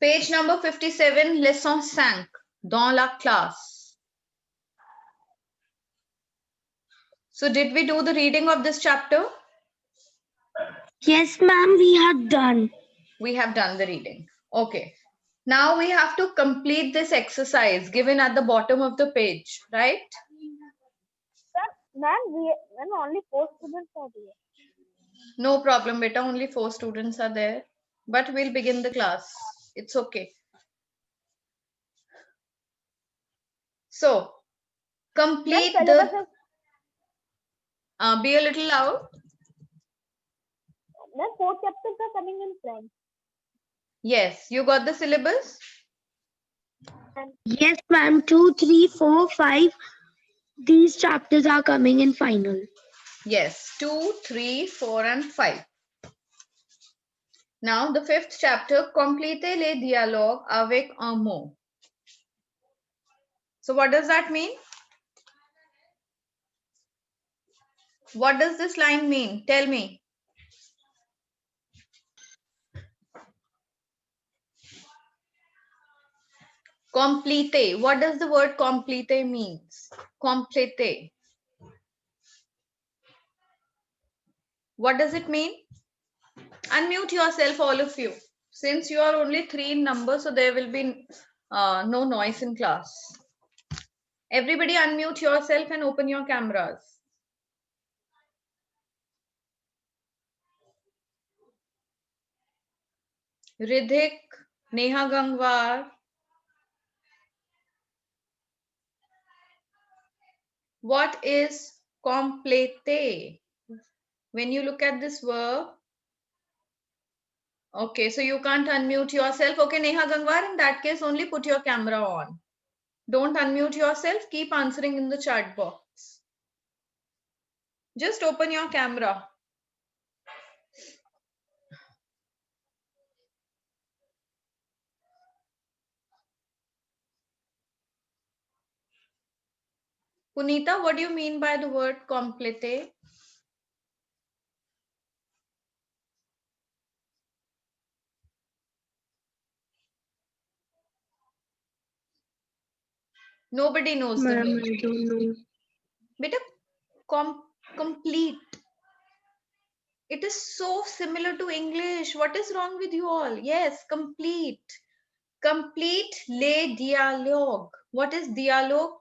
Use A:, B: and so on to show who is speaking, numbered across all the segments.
A: Page number 57, leçon 5, dans la classe. So did we do the reading of this chapter?
B: Yes, ma'am, we have done.
A: We have done the reading. Okay. Now we have to complete this exercise given at the bottom of the page, right?
C: Ma'am, only 4 students are here.
A: No problem, beta. Only 4 students are there. But we'll begin the class. It's okay. So, complete
C: Ma'am,
A: the...
C: syllabus is,
A: be a little loud.
C: ma'am, 4 chapters are coming in French.
A: Yes, you got the syllabus?
B: Yes, ma'am. 2, 3, 4, 5. These chapters are coming in final.
A: Yes, 2, 3, 4 and 5. Now, the 5th chapter, complétez les dialogues avec un mot. So, what does that mean? What does this line mean? Tell me. Compléter. What does the word compléter means? Compléter. What does it mean? Unmute yourself, all of you. Since you are only 3 in number, so there will be no noise in class. Everybody unmute yourself and open your cameras. Ridhik, Neha Gangwar. What is compléter? When you look at this verb, okay, so you can't unmute yourself. Okay, Neha Gangwar, in that case, only put your camera on. Don't unmute yourself. Keep answering in the chat box. Just open your camera. Punita, what do you mean by the word compléter? Nobody knows the
B: Ma'am,
A: meaning.
B: I don't know.
A: Beta, complete. It is so similar to English. What is wrong with you all? Yes, complete. Complete les dialogues. What is dialogue?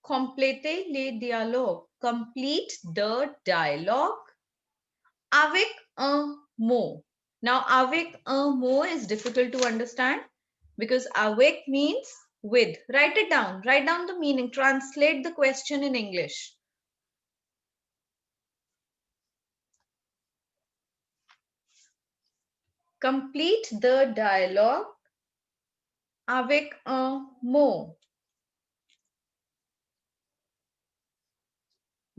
A: Compléter les dialogues. Complete the dialogue avec un mot. Now, avec un mot is difficult to understand because avec means with. Write it down. Write down the meaning. Translate the question in English. Complete the dialogue avec un mot.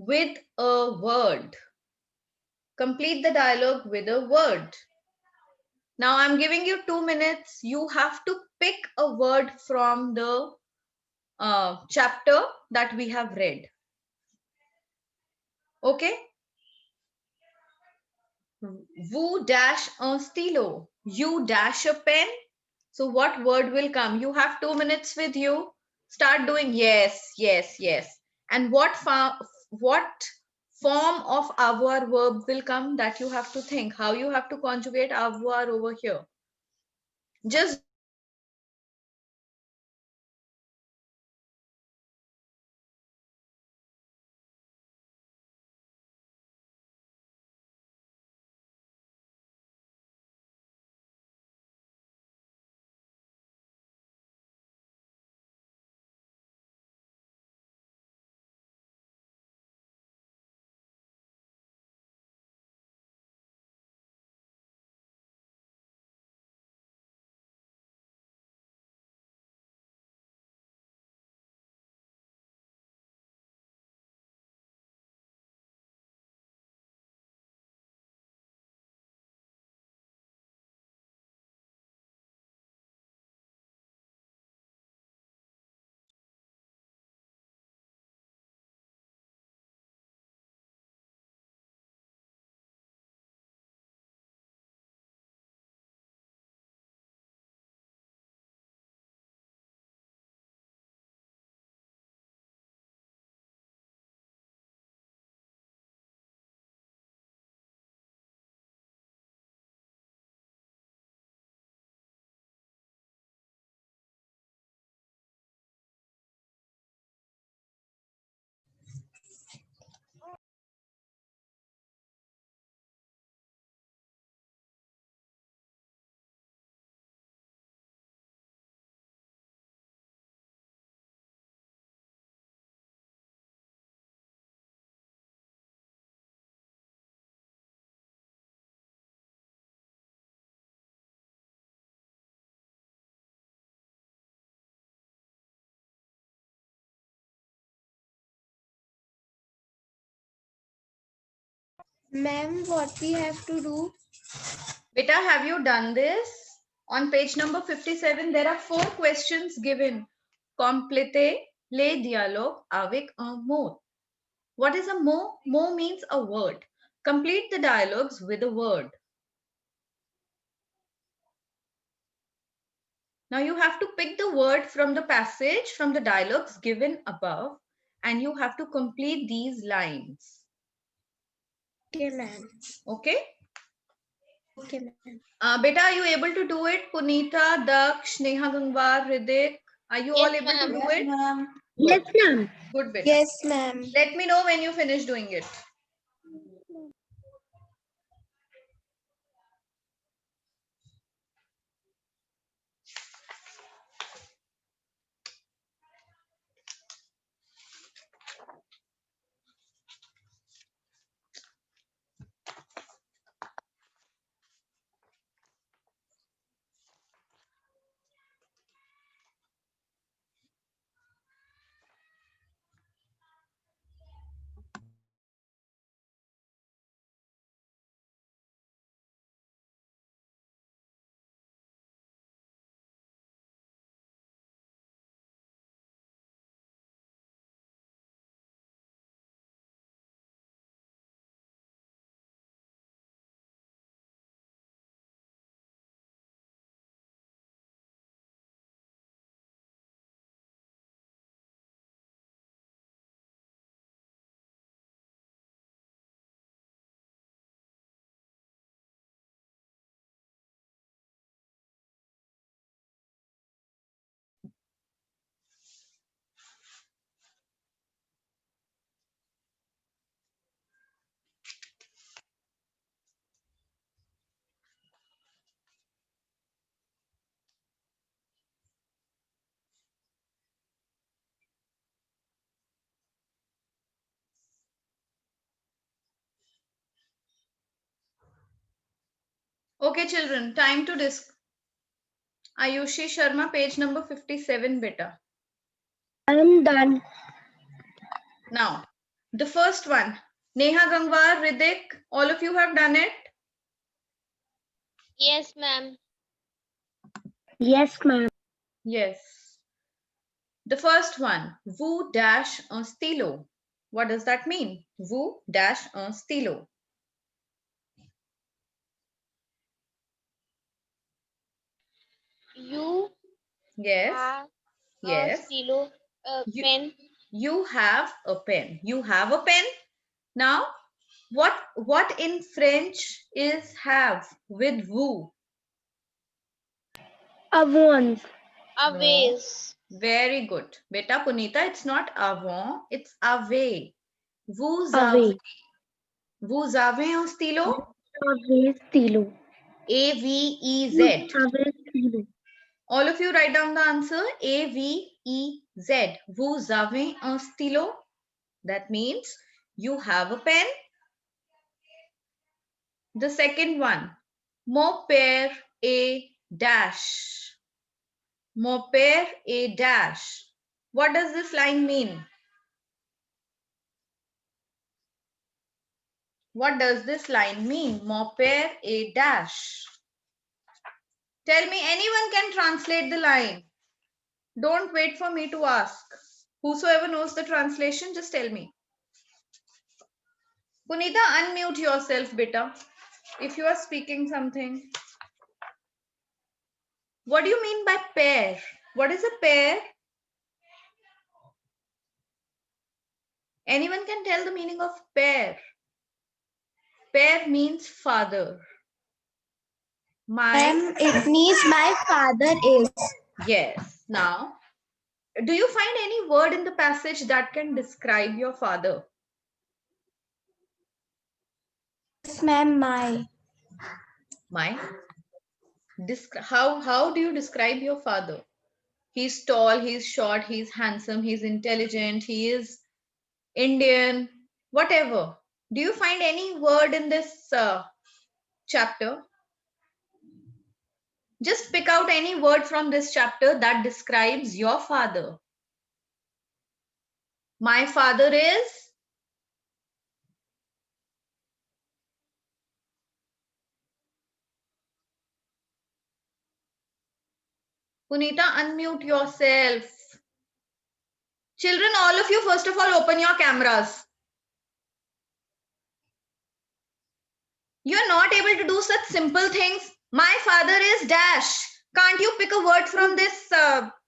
A: With a word. Complete the dialogue with a word. Now I'm giving you 2 minutes. You have to pick a word from the chapter that we have read. Okay? Vous dash un stylo. You dash a pen. So what word will come? You have 2 minutes with you. Start doing yes, yes, yes. And what form of avoir verb will come? That you have to think. How you have to conjugate avoir over here. Just
B: Ma'am, what we have to do?
A: Beta, have you done this? On page number 57, there are 4 questions given. Complétez les dialogues avec un mot. What is a mot? Mot means a word. Complete the dialogues with a word. Now you have to pick the word from the passage, from the dialogues given above, and you have to complete these lines.
B: Okay, ma'am.
A: Okay?
B: Okay, ma'am.
A: Beta, are you able to do it? Punita, Daksh, Neha Gangwar, Hridik, are you all able to do it?
B: Yes, ma'am.
A: Good, Beta.
B: Yes, ma'am.
A: Let me know when you finish doing it. Okay, children, time to discuss. Ayushi Sharma, page number 57, beta.
B: I am done.
A: Now, the first one, Neha Gangwar, Hridik, all of you have done it?
C: Yes, ma'am.
B: Yes, ma'am.
A: Yes. The first one, vous dash un stylo. What does that mean? Vous dash un stylo.
C: You
A: Yes.
C: have
A: Yes.
C: a stylo,
A: You-
C: pen.
A: You have a pen. You have a pen. Now, what in French is have with vous?
B: Avons.
C: A
A: No.
C: vase.
A: Very good. Beta Punita, it's not avant, it's avez. Vous
B: Away.
A: avez. Vous avez un stylo?
B: Away stylo.
A: A-V-E-Z.
B: Away stylo.
A: All of you write down the answer. A-V-E-Z. Vous avez un stylo? That means you have a pen. The second one. Mon père est dash. Mon père est dash. What does this line mean? What does this line mean? Mon père est dash. Tell me, anyone can translate the line. Don't wait for me to ask. Whosoever knows the translation, just tell me. Punita, unmute yourself, beta. If you are speaking something. What do you mean by pair? What is a pair? Anyone can tell the meaning of pair. Pair means father.
B: It means my father is.
A: Yes. Now, do you find any word in the passage that can describe your father?
B: Yes, ma'am, my.
A: My? How do you describe your father? He's tall, he's short, he's handsome, he's intelligent, he is Indian, whatever. Do you find any word in this chapter? Just pick out any word from this chapter that describes your father. My father is? Punita, unmute yourself. Children, all of you, first of all, open your cameras. You're not able to do such simple things. My father is dash. Can't you pick a word from this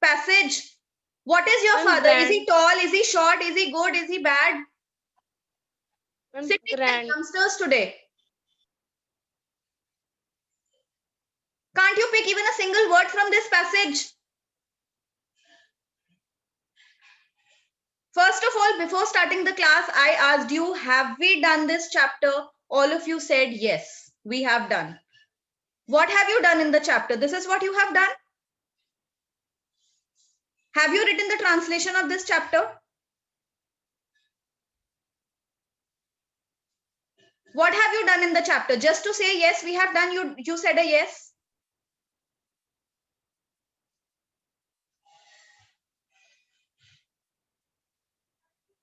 A: passage? What is your
C: I'm
A: father? Is
C: grand.
A: he tall? Is he short? Is he good? Is he bad?
C: I'm
A: Sitting like
C: grand.
A: youngsters today. Can't you pick even a single word from this passage? First of all, before starting the class, I asked you, have we done this chapter? All of you said yes, we have done. What have you done in the chapter? This is what you have done. Have you written the translation of this chapter? What have you done in the chapter? Just to say yes, we have done, you said a yes.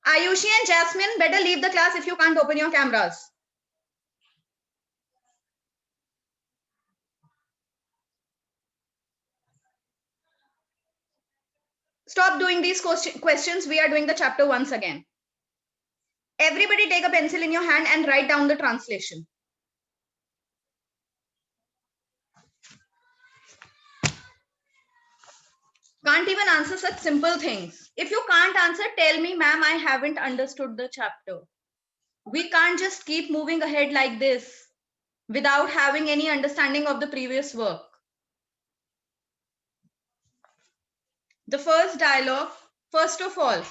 A: Ayushi and Jasmine, better leave the class if you can't open your cameras. Stop doing these questions. We are doing the chapter once again. Everybody take a pencil in your hand and write down the translation. Can't even answer such simple things. If you can't answer, tell me, ma'am, I haven't understood the chapter. We can't just keep moving ahead like this without having any understanding of the previous work. The first dialogue, first of all,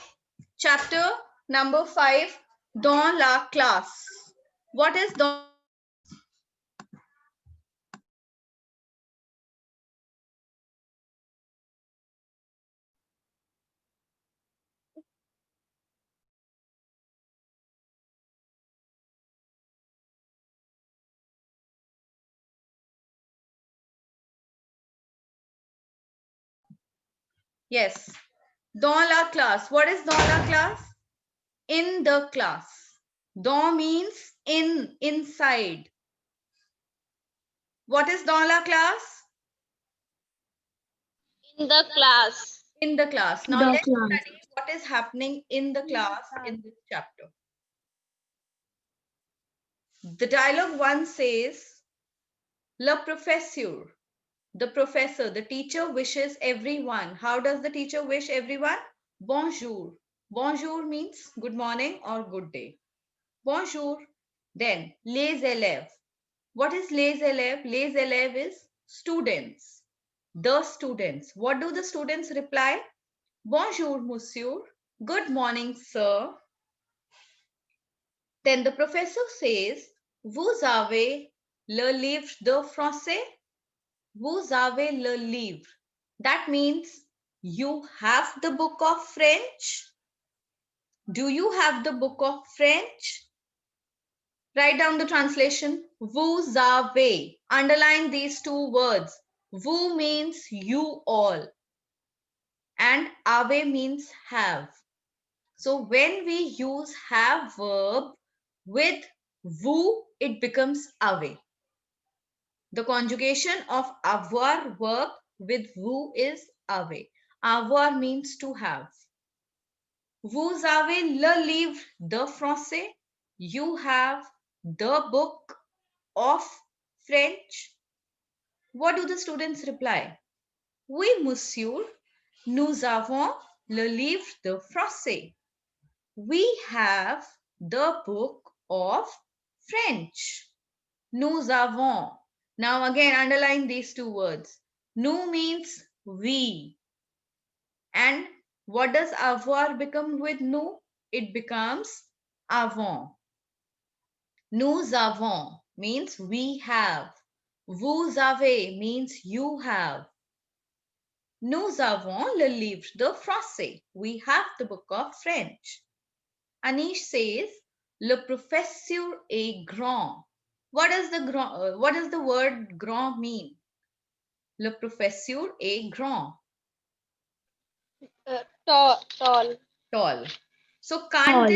A: chapter number 5, Dans la classe. What is dans? Yes, dans la classe. What is dans la classe? In the class. Dans means inside. What is dans la classe?
C: In the class.
A: In the class. Now
B: The
A: let's
B: class.
A: study what is happening in the class in this chapter. The dialogue 1 says, Le professeur, the professor, the teacher wishes everyone. How does the teacher wish everyone? Bonjour. Bonjour means good morning or good day. Bonjour. Then les élèves. What is les élèves? Les élèves is students. The students. What do the students reply? Bonjour, monsieur. Good morning, sir. Then the professor says, Vous avez le livre de français? Vous avez le livre. That means you have the book of French. Do you have the book of French? Write down the translation. Vous avez. Underline these two words. Vous means you all. And avez means have. So when we use have verb with vous, it becomes avez. The conjugation of avoir verb with vous is avez. Avoir means to have. Vous avez le livre de français. You have the book of French. What do the students reply? Oui, monsieur, nous avons le livre de français. We have the book of French. Nous avons. Now again, underline these two words. Nous means we. And what does avoir become with nous? It becomes avons. Nous avons means we have. Vous avez means you have. Nous avons le livre de français. We have the book of French. Anish says, le professeur est grand. What does the word grand mean? Le professeur est grand.
C: Tall.
A: Tall. So
B: Tall.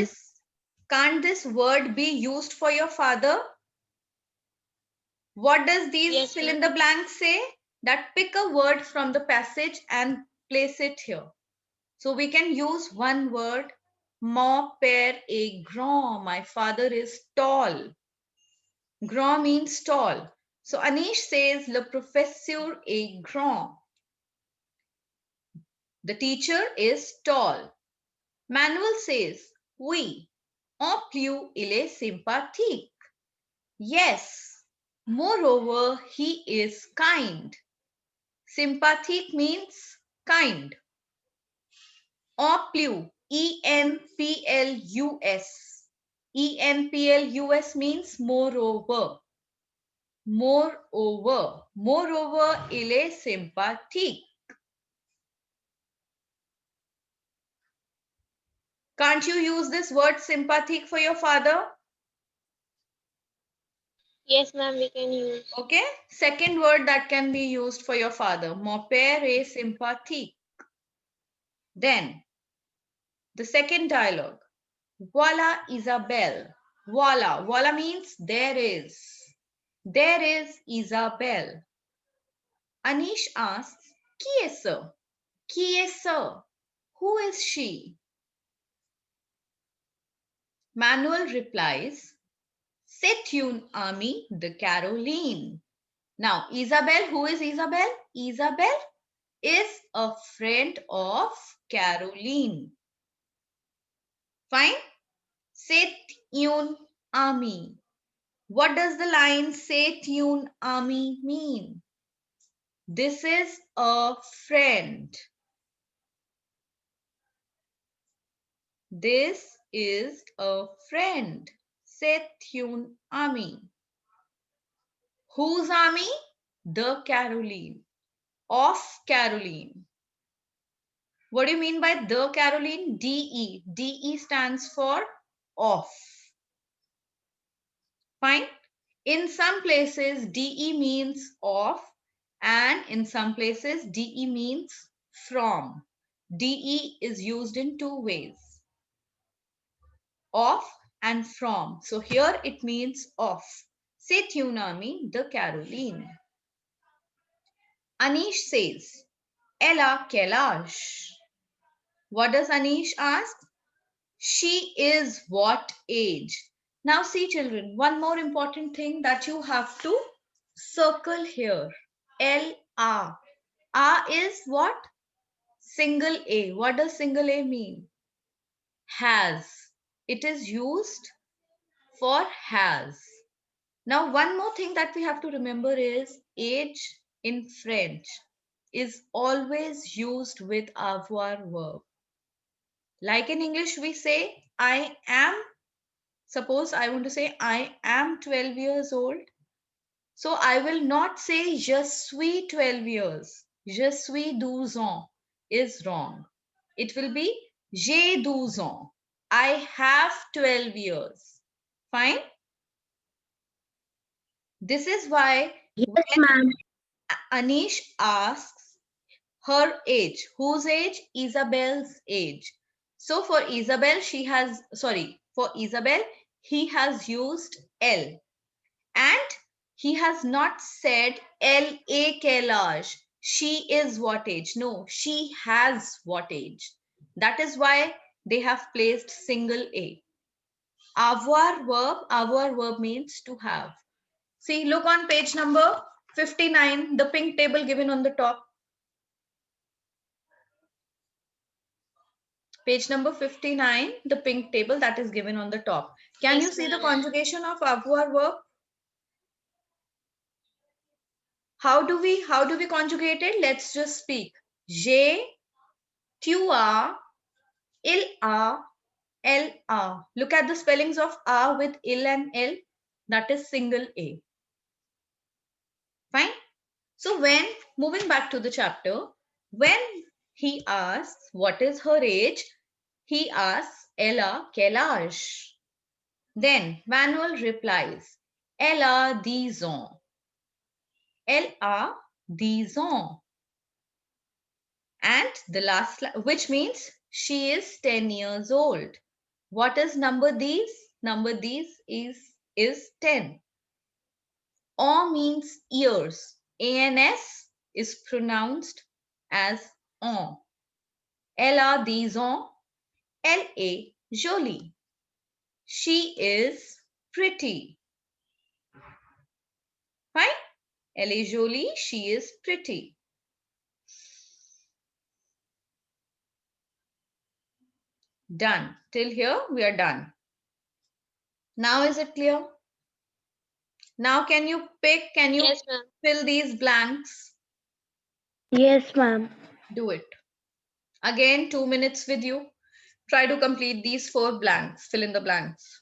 A: can't this word be used for your father? What does these
C: Yes,
A: fill in the blanks say? that pick a word from the passage and place it here. So we can use one word. Mon père est grand. My father is tall. Grand means tall. So Anish says, le professeur est grand. The teacher is tall. Manuel says, oui. En plus, il est sympathique. Yes. Moreover, he is kind. Sympathique means kind. En plus, E-N-P-L-U-S. E-N-P-L-U-S means moreover. Moreover. Moreover, il est sympathique. Can't you use this word sympathique for your father?
C: Yes, ma'am, we can use.
A: Okay. Second word that can be used for your father. Mon père est sympathique. Then, the second dialogue. Voilà Isabelle. Voila. Voila means there is. There is Isabelle. Anish asks, qui est ce? Qui est ce? Who is she? Manuel replies, c'est une amie de Caroline. Now, Isabelle, who is Isabelle? Isabelle is a friend of Caroline. Fine? C'est une amie. What does the line c'est une amie mean? This is a friend. This is a friend. C'est une amie. Whose army? The Caroline. Of Caroline. What do you mean by the Caroline? DE. DE stands for of. Fine. In some places, DE means of, and in some places, DE means from. DE is used in two ways. Of and from. So here it means of. C'est une amie de Caroline. Anish says, elle a quel âge? What does Anish ask? She is what age? Now see children, one more important thing that you have to circle here. L-A. A is what? Single A. What does single A mean? Has. It is used for has. Now one more thing that we have to remember is age in French is always used with avoir verb. Like in English, we say, I am. Suppose I want to say, I am 12 years old. So I will not say, je suis 12 years. Je suis 12 ans is wrong. It will be, j'ai 12 ans. I have 12 years. Fine? This is why
B: Yes,
A: when
B: ma'am.
A: Anish asks her age, whose age? Isabel's age. So for Isabel, he has used L. And he has not said Elle est quel âge? She is what age? No, she has what age? That is why they have placed single A. Avoir verb means to have. See, look on page number 59, the pink table given on the top. Page number 59, the pink table that is given on the top. Can
C: Yes,
A: you see the
C: ma'am.
A: conjugation of avoir verb? How do we conjugate it? Let's just speak. J'ai, tu as, il a, elle a. Look at the spellings of a with il and l. That is single A. Fine. So when, moving back to the chapter, when he asks what is her age, he asks, elle a quel âge? Then Manuel replies, elle a 10 ans. Elle a 10 ans. And the last, which means she is 10 years old. What is number these? Number these is 10. Ans means years. ANS is pronounced as on. Elle a 10 ans. Elle est jolie. She is pretty. Fine. Elle est jolie. She is pretty. Done. Till here we are done. Now is it clear? Now can you pick, can you
C: Yes, ma'am.
A: fill these blanks?
B: Yes, ma'am.
A: Do it. Again, 2 minutes with you. Try to complete these 4 blanks. Fill in the blanks.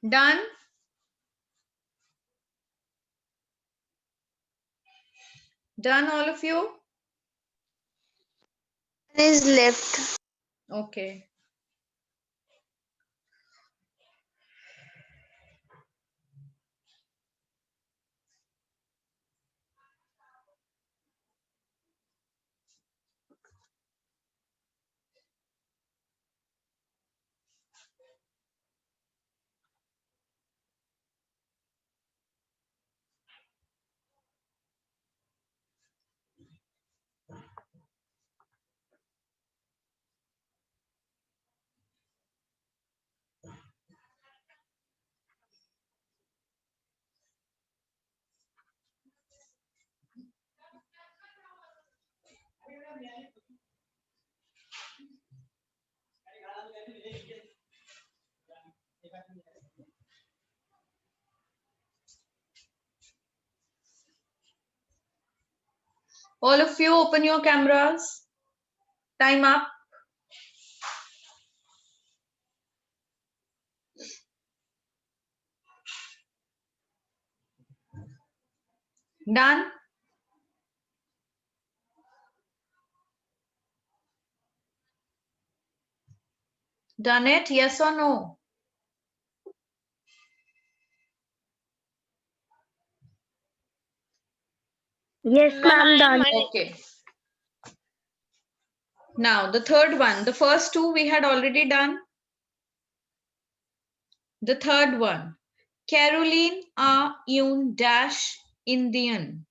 A: Done? Done, all of you?
C: Is left.
A: Okay. All of you open your cameras. Time up. Done? Done it? Yes or no?
B: Yes,
C: Ma'am,
B: ma'am,
C: I am
B: done.
A: Okay. Now the third one. The first two we had already done. The third one, Caroline a une dash Indian.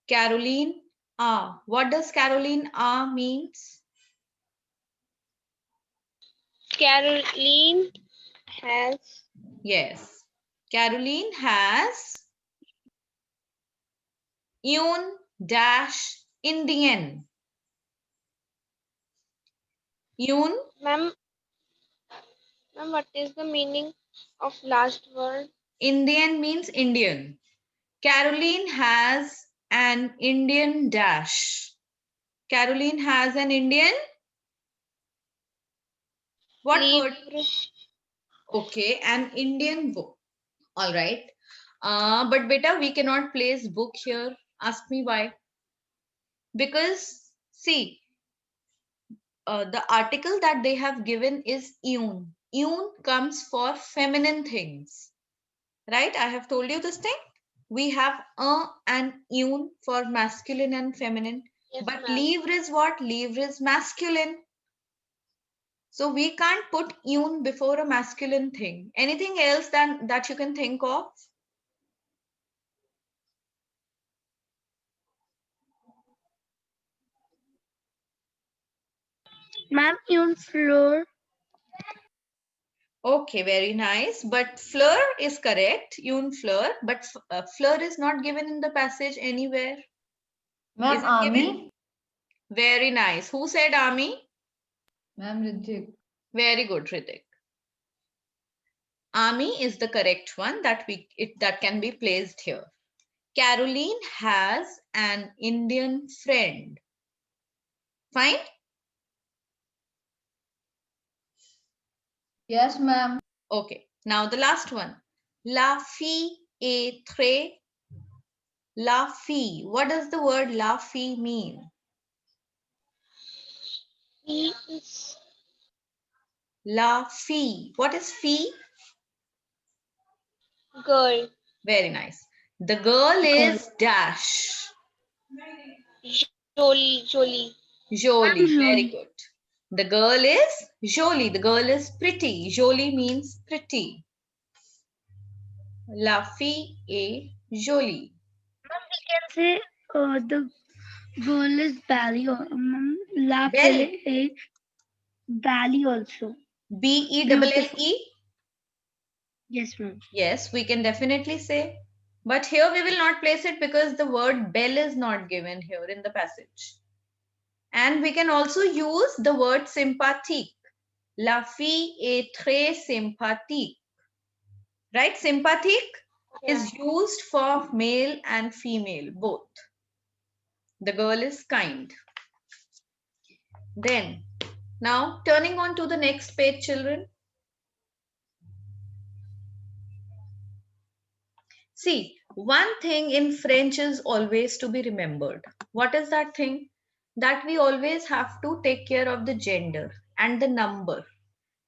A: Caroline a. What does Caroline a means?
C: Caroline has
A: Yes. Caroline has une dash Indian. Une,
C: ma'am. Ma'am, what is the meaning of last word?
A: Indian means Indian. Caroline has an Indian dash. Caroline has an Indian. What word?
C: Livre.
A: Okay, an Indian book. All right. But beta, we cannot place book here. Ask me why. Because see, the article that they have given is une. Une comes for feminine things, right? I have told you this thing. We have a and une for masculine and feminine.
C: Yes,
A: But
C: ma'am.
A: livre is what? Livre is masculine. So we can't put une before a masculine thing. Anything else that you can think of?
B: Ma'am, une fleur.
A: Okay, very nice. But fleur is correct, une fleur. But fleur is not given in the passage anywhere.
D: Ma'am,
A: Is it given?
D: army.
A: Very nice. Who said army?
D: Ma'am, Ritik.
A: Very good, Ritik. Army is the correct one that that can be placed here. Caroline has an Indian friend. Fine.
D: Yes, ma'am.
A: Okay. Now the last one. La fille est très. La fille. What does the word la fille mean?
C: He is
A: La fille. What is fille?
C: girl.
A: Very nice. The girl is dash.
C: Jolie. Jolie.
A: Jolie. Very
B: Jolie.
A: good. The girl is jolie. The girl is pretty. Jolie means pretty. La fille est jolie.
B: We can say the girl is Bally or La
A: Belle.
B: Fille is Bally also.
A: Belle.
B: Yes, ma'am.
A: Yes, we can definitely say. But here we will not place it because the word belle is not given here in the passage. And we can also use the word sympathique. La fille est très sympathique. Right? Sympathique is used for male and female, both. The girl is kind. Then, now turning on to the next page, children. See, one thing in French is always to be remembered. What is that thing? That we always have to take care of the gender and the number.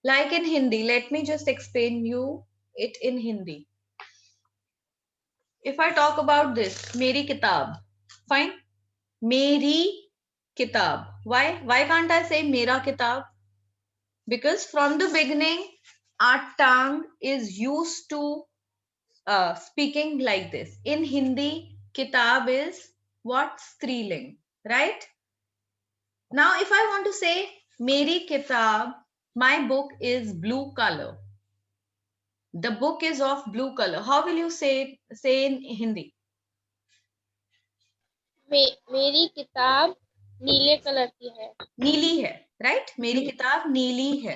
A: Like in Hindi, let me just explain you it in Hindi. If I talk about this, Meri Kitab, fine. Meri Kitab. Why can't I say Mera Kitab? Because from the beginning, our tongue is used to speaking like this. In Hindi, kitab is what? Striling, right? Now, if I want to say, Meri kitab, my book is blue color. The book is of blue color. How will you say in Hindi?
C: मेरी किताब नीले colour की है.
A: नीली है, right? मेरी किताब नीली है.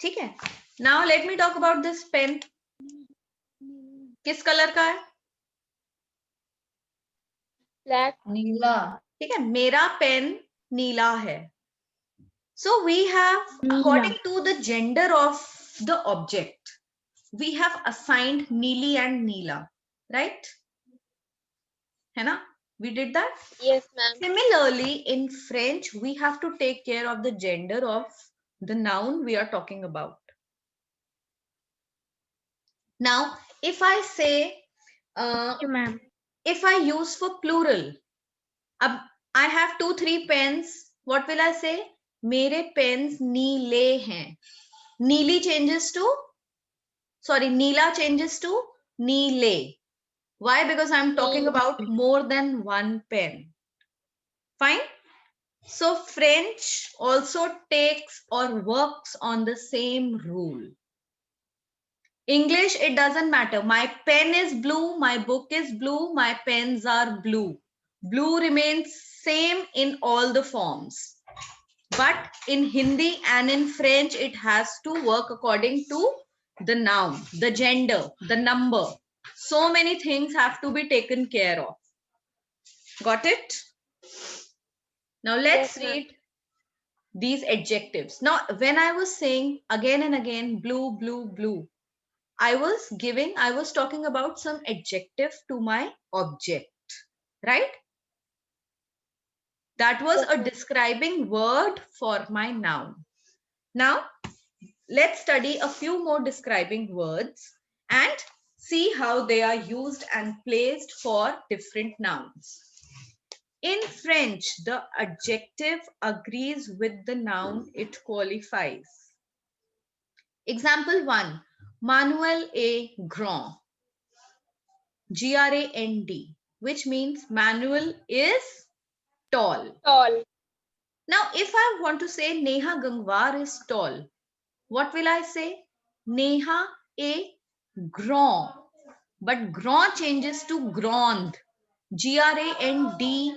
A: ठीक है. Now let me talk about this pen. किस कलर का है?
C: Black.
D: नीला.
A: ठीक है. मेरा पेन नीला है. So we have, according to the gender of the object, we have assigned Neeli and Neela, right? है ना? We did that?
C: Yes, ma'am.
A: Similarly, in French, we have to take care of the gender of the noun we are talking about. Now, if I say,
B: ma'am.
A: if I use for plural, I have 2-3 pens, what will I say? मेरे pens नीले हैं. Neeli changes to, sorry, Neela changes to Neele. Why? Because I'm talking about more than one pen. Fine. So French also takes or works on the same rule. English, it doesn't matter. My pen is blue, my book is blue, my pens are blue. Blue remains same in all the forms. But in Hindi and in French, it has to work according to the noun, the gender, the number. So many things have to be taken care of. Got it? Now let's
C: Yes, ma'am.
A: read these adjectives. Now, when I was saying again and again, blue, blue, blue, I was talking about some adjective to my object, right? That was
C: Yes,
A: a
C: ma'am.
A: describing word for my noun. Now, let's study a few more describing words and see how they are used and placed for different nouns. In French, the adjective agrees with the noun it qualifies. Example 1, Manuel est grand, G-R-A-N-D, which means Manuel is tall.
C: Tall.
A: Now, if I want to say Neha Gangwar is tall, what will I say? Neha est grand. But grand changes to grande. Grande.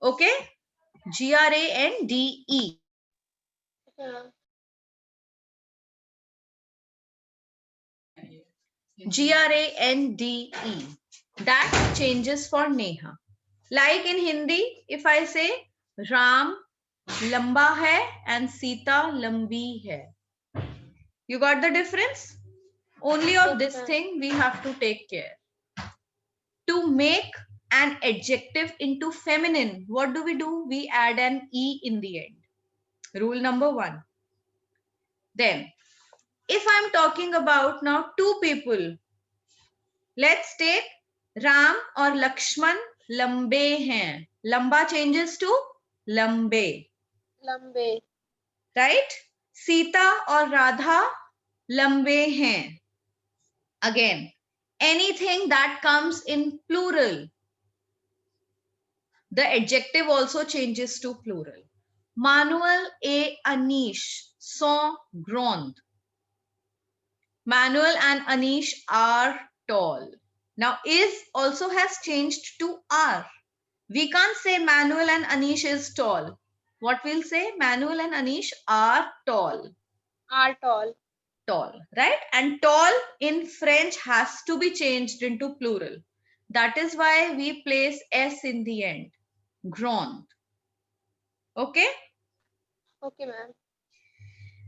A: Okay? Grande.
C: Uh,
A: Grande. That changes for Neha. Like in Hindi, if I say Ram lamba hai and Sita lambi hai. You got the difference? Only of
C: Yes,
A: this
C: ma'am.
A: thing we have to take care. To make an adjective into feminine, what do? We add an E in the end. Rule number 1. Then, if I'm talking about now two people, let's take Ram or Lakshman lambe hain. Lamba changes to lambe,
C: Lambe.
A: right? Sita or Radha lambe hain. Again, anything that comes in plural, the adjective also changes to plural. Manuel et Anish sont grands. Manuel and Anish are tall. Now, is also has changed to are. We can't say Manuel and Anish is tall. What we'll say? Manuel and Anish are tall.
C: Are tall.
A: Tall, right? And tall in French has to be changed into plural. That is why we place S in the end. Grand. Okay?
C: Okay, ma'am.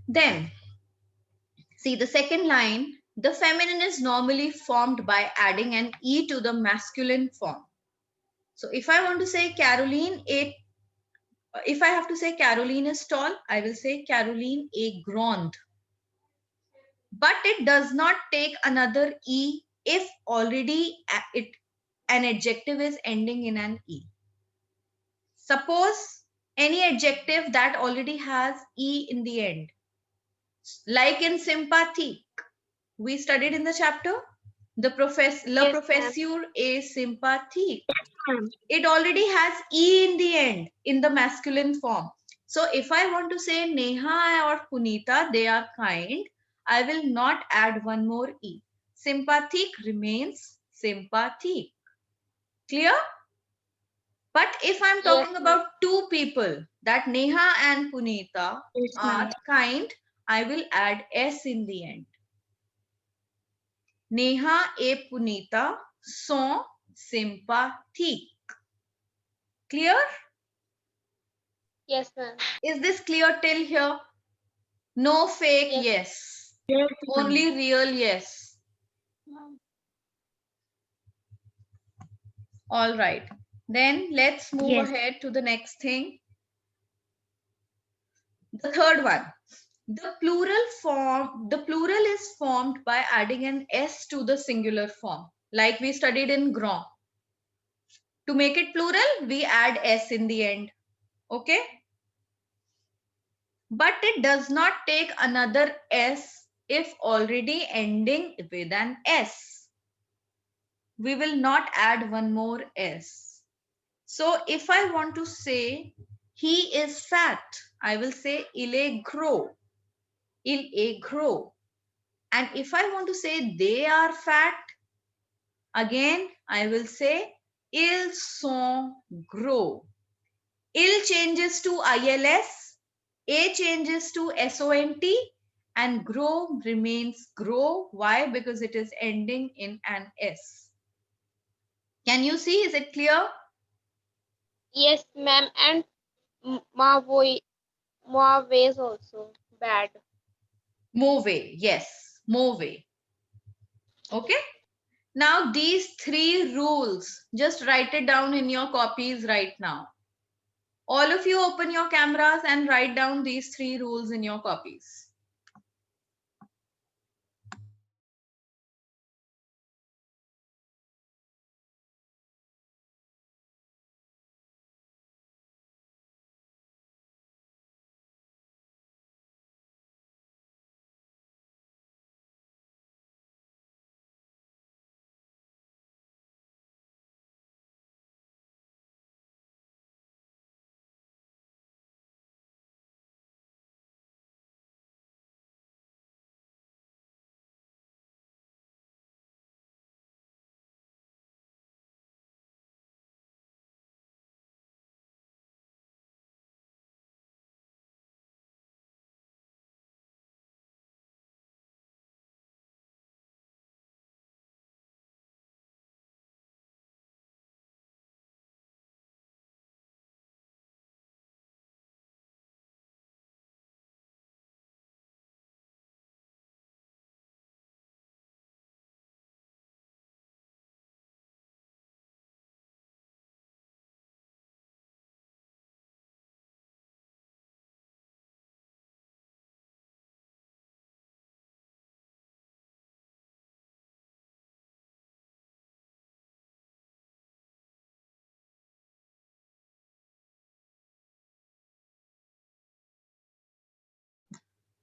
A: Then, see the second line. The feminine is normally formed by adding an E to the masculine form. So if I want to say Caroline, if I have to say Caroline is tall, I will say Caroline est grande. But it does not take another E if already an adjective is ending in an E. Suppose any adjective that already has E in the end, like in sympathique, we studied in the chapter, la professure est sympathique. It already has E in the end in the masculine form. So if I want to say Neha or Punita, they are kind, I will not add one more E. Sympathique remains sympathique. Clear? But if I'm talking
C: Yes,
A: about two people, that Neha and Punita
B: Yes,
A: are
B: ma'am.
A: kind, I will add S in the end. Neha et Punita sont sympathiques. Clear?
C: Yes, ma'am.
A: Is this clear till here? No fake
C: Yes.
A: yes.
B: Yes, ma'am.
A: Only real yes. All right. Then let's move
B: Yes.
A: ahead to the next thing. The third one. The plural is formed by adding an S to the singular form, like we studied in grand. To make it plural, we add S in the end. Okay? but it does not take another S if already ending with an S. We will not add one more S. So if I want to say he is fat, I will say il est gros. Il est gros. And if I want to say they are fat, again I will say ils sont gros. Il changes to ILS, A changes to SONT, and grow remains grow. Why? Because it is ending in an S. Can you see? Is it clear?
C: Yes, ma'am. And Mavoy is also bad.
A: Move, yes, move. Okay. Now these three rules, just write it down in your copies right now. All of you open your cameras and write down these three rules in your copies.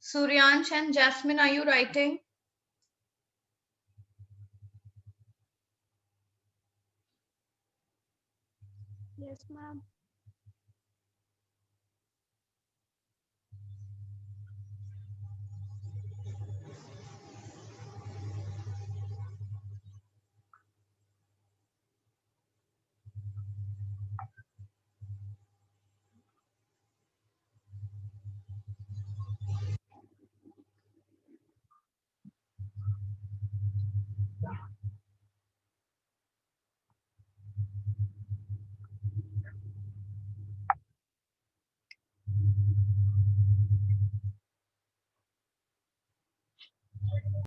A: Suryansh and Jasmine, are you writing?
B: Yes, ma'am.